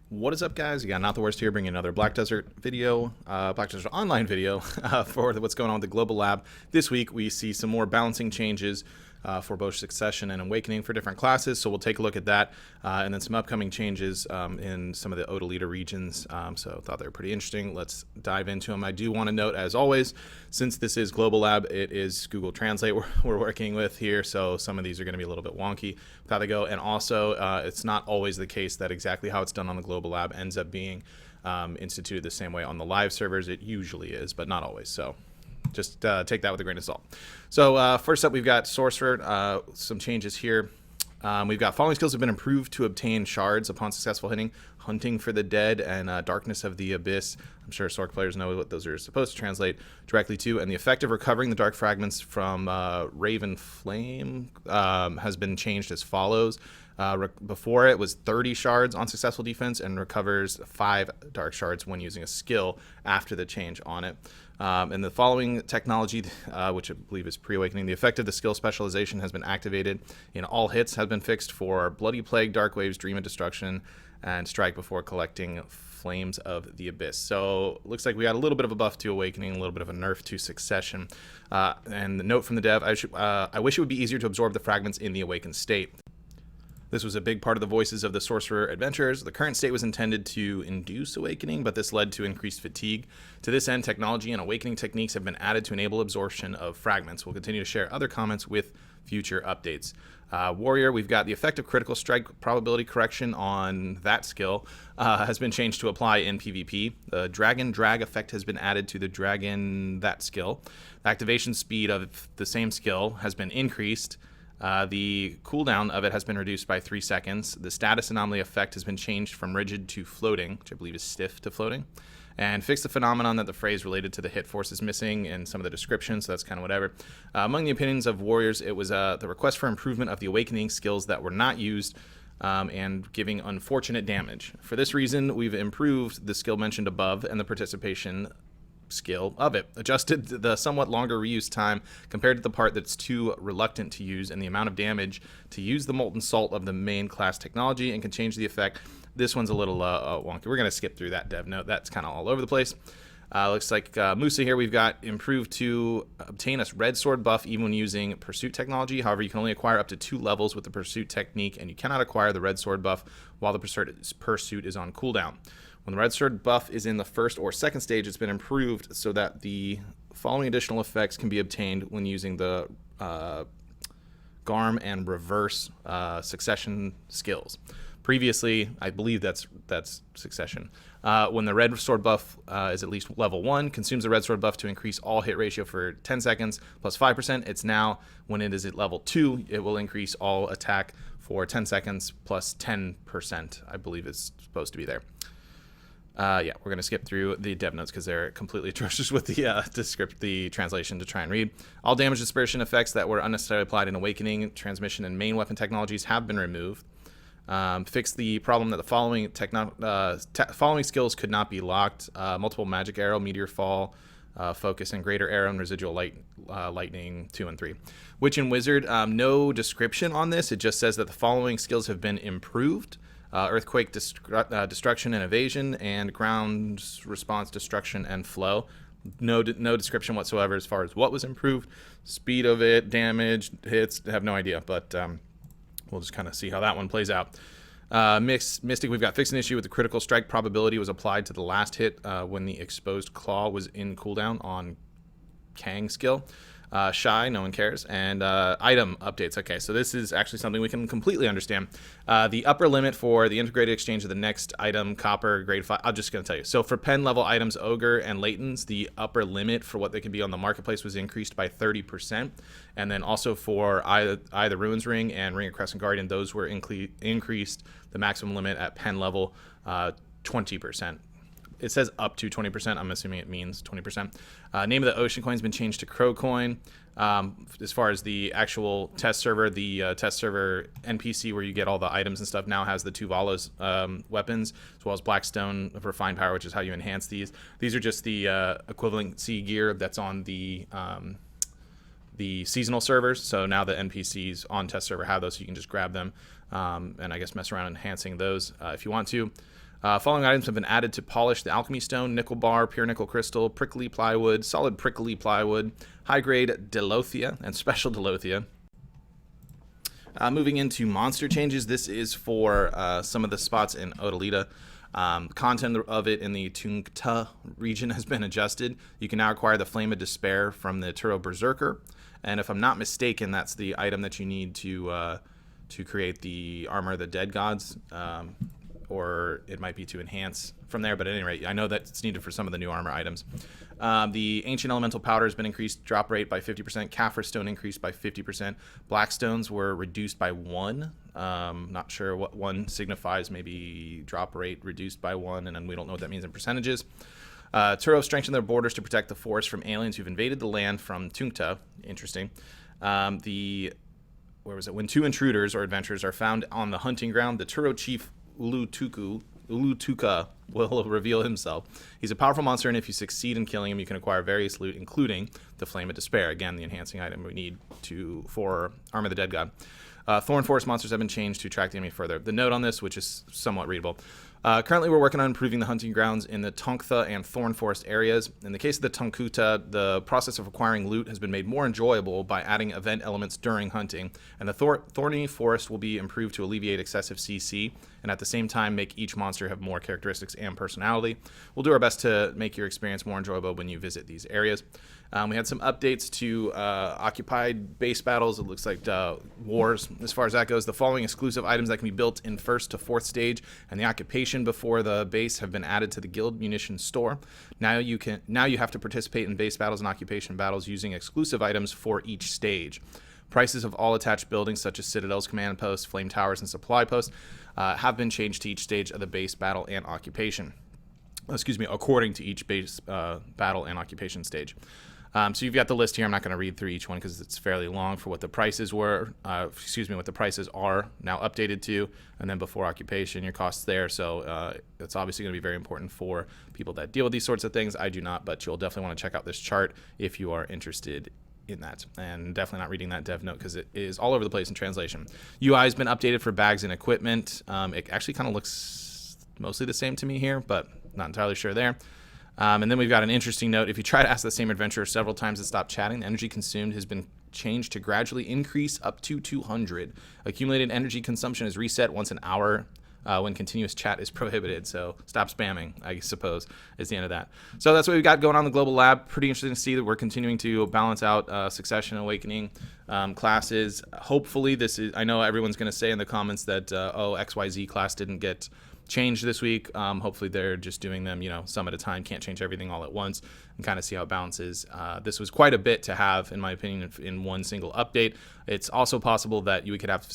What is up, guys? You got Not the Worst here, bringing another Black Desert video, Black Desert Online video for what's going on with the Global Lab. This week, we see some more balancing changes for both Succession and Awakening for different classes, so we'll take a look at that, and then some upcoming changes in some of the Odyllita regions, so I thought they were pretty interesting. Let's dive into them. I do want to note, as always, since this is Global Lab, it is Google Translate we're working with here, so some of these are going to be a little bit wonky with how they go, and also it's not always the case that exactly how it's done on the Global Lab ends up being instituted the same way on the live servers. It usually is, but not always. So just take that with a grain of salt. So first up, we've got Sorcerer. Some changes here. We've got following skills have been improved to obtain shards upon successful hitting, Hunting for the Dead, and Darkness of the Abyss. I'm sure Sorc players know what those are supposed to translate directly to. And the effect of recovering the dark fragments from Raven Flame has been changed as follows. Before it was 30 shards on successful defense and recovers 5 dark shards when using a skill after the change on it. And the following technology, which I believe is pre-awakening, the effect of the skill specialization has been activated in all hits, has been fixed for Bloody Plague, Dark Waves, Dream of Destruction, and Strike before collecting Flames of the Abyss. So looks like we got a little bit of a buff to Awakening, a little bit of a nerf to Succession. And the note from the dev, I wish it would be easier to absorb the fragments in the awakened state. This was a big part of the voices of the Sorcerer adventurers. The current state was intended to induce awakening, but this led to increased fatigue. To this end, technology and awakening techniques have been added to enable absorption of fragments. We'll continue to share other comments with future updates. Warrior, we've got the effect of critical strike probability correction on that skill has been changed to apply in PvP. The Dragon Drag effect has been added to the Dragon that skill. The activation speed of the same skill has been increased. The cooldown of it has been reduced by 3 seconds. The status anomaly effect has been changed from rigid to floating, which I believe is stiff to floating. And fix the phenomenon that the phrase related to the hit force is missing in some of the descriptions, so that's kind of whatever. Among the opinions of Warriors, it was the request for improvement of the awakening skills that were not used and giving unfortunate damage. For this reason, we've improved the skill mentioned above and the participation skill of it, adjusted the somewhat longer reuse time compared to the part that's too reluctant to use, and the amount of damage to use the Molten Salt of the main class technology, and can change the effect. This one's a little wonky. We're going to skip through that dev note. That's kind of all over the place. Looks like Musa here, we've got improved to obtain a red sword buff even when using pursuit technology. However, you can only acquire up to 2 levels with the pursuit technique, and you cannot acquire the red sword buff while the pursuit is on cooldown. When the red sword buff is in the first or second stage, it's been improved so that the following additional effects can be obtained when using the Garm and Reverse Succession skills. Previously, I believe that's Succession. When the red sword buff is at least level 1, consumes the red sword buff to increase all hit ratio for 10 seconds plus 5%. It's now, when it is at level 2, it will increase all attack for 10 seconds plus 10%. I believe it's supposed to be there. Yeah, we're going to skip through the dev notes because they're completely atrocious with the translation to try and read. All damage dispersion effects that were unnecessarily applied in Awakening, Transmission, and main weapon technologies have been removed. Fix the problem that the following skills could not be locked. Multiple Magic Arrow, Meteor Fall, Focus, and Greater Arrow, and Residual Lightning 2 and 3. Witch and Wizard, no description on this. It just says that the following skills have been improved. Earthquake, Destruction and Evasion, and Ground Response, Destruction and Flow. No description whatsoever as far as what was improved. Speed of it, damage, hits, I have no idea, but we'll just kind of see how that one plays out. Mystic, we've got fixed an issue with the critical strike probability was applied to the last hit when the Exposed Claw was in cooldown on Kang skill. Shy, no one cares, and item updates. Okay, so this is actually something we can completely understand. The upper limit for the integrated exchange of the next item, Copper, grade 5, I'm just going to tell you. So for pen level items, Ogre and Latents, the upper limit for what they can be on the marketplace was increased by 30%. And then also for Eye the Ruins Ring and Ring of Crescent Guardian, those were increased the maximum limit at pen level 20%. It says up to 20%. I'm assuming it means 20%. Name of the ocean coin has been changed to Crow Coin. As far as the actual test server, the test server NPC where you get all the items and stuff now has the Tuvalos weapons, as well as Blackstone of Refined Power, which is how you enhance these. These are just the equivalency gear that's on the seasonal servers. So now the NPCs on test server have those, so you can just grab them and I guess mess around enhancing those if you want to. Following items have been added to polish the alchemy stone, nickel bar, pure nickel crystal, prickly plywood, solid prickly plywood, high-grade Delothia, and special Delothia. Moving into monster changes, this is for some of the spots in Odyllita. Content of it in the Tungta region has been adjusted. You can now acquire the Flame of Despair from the Turo Berserker, and if I'm not mistaken, that's the item that you need to create the Armor of the Dead Gods, or it might be to enhance from there, but at any rate, I know that it's needed for some of the new armor items. The Ancient Elemental Powder has been increased, drop rate by 50%, Kaffir Stone increased by 50%, Black Stones were reduced by 1. Not sure what 1 signifies, maybe drop rate reduced by 1, and then we don't know what that means in percentages. Turo strengthened their borders to protect the forest from aliens who've invaded the land from Tungta. Interesting. When 2 intruders or adventurers are found on the hunting ground, the Turo chief Ulutuka will reveal himself. He's a powerful monster, and if you succeed in killing him, you can acquire various loot, including the Flame of Despair. Again, the enhancing item we need for Armor of the Dead God. Thorn Forest monsters have been changed to attract the enemy further. The note on this, which is somewhat readable. Currently, we're working on improving the hunting grounds in the Tongtha and Thorn Forest areas. In the case of the Tongkuta, the process of acquiring loot has been made more enjoyable by adding event elements during hunting, and the Thorny Forest will be improved to alleviate excessive CC, and at the same time make each monster have more characteristics and personality. We'll do our best to make your experience more enjoyable when you visit these areas. We had some updates to occupied base battles. It looks like wars. As far as that goes, the following exclusive items that can be built in 1st to 4th stage and the occupation before the base have been added to the guild munitions store. Now you have to participate in base battles and occupation battles using exclusive items for each stage. Prices of all attached buildings such as citadels, command posts, flame towers, and supply posts have been changed to each stage of the base battle and occupation. According to each base battle and occupation stage. So you've got the list here. I'm not going to read through each one because it's fairly long for what the prices were. What the prices are now updated to, and then before occupation, your costs there. So it's obviously going to be very important for people that deal with these sorts of things. I do not, but you'll definitely want to check out this chart if you are interested in that, and definitely not reading that dev note because it is all over the place in translation. UI has been updated for bags and equipment. It actually kind of looks mostly the same to me here, but not entirely sure there. And then we've got an interesting note. If you try to ask the same adventurer several times to stop chatting, the energy consumed has been changed to gradually increase up to 200. Accumulated energy consumption is reset once an hour when continuous chat is prohibited. So stop spamming, I suppose, is the end of that. So that's what we've got going on in the Global Lab. Pretty interesting to see that we're continuing to balance out Succession and Awakening classes. Hopefully this is, I know everyone's going to say in the comments that, XYZ class didn't get changed this week. Hopefully they're just doing them, some at a time, can't change everything all at once, and kind of see how it balances. This was quite a bit to have, in my opinion, in one single update. It's also possible that you could have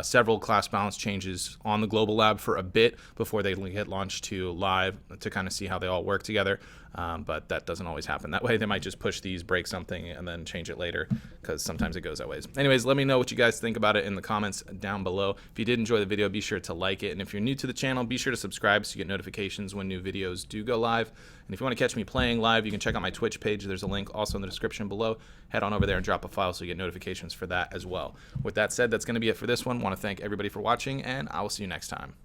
several class balance changes on the Global Lab for a bit before they get launched to live to kind of see how they all work together. But that doesn't always happen that way. They might just push these, break something, and then change it later, because sometimes it goes that way. Anyways, let me know what you guys think about it in the comments down below. If you did enjoy the video, be sure to like it. And if you're new to the channel, be sure to subscribe so you get notifications when new videos do go live. And if you want to catch me playing live, you can check out my Twitch page. There's a link also in the description below. Head on over there and drop a file so you get notifications for that as well. With that said, that's going to be it for this one. I want to thank everybody for watching, and I will see you next time.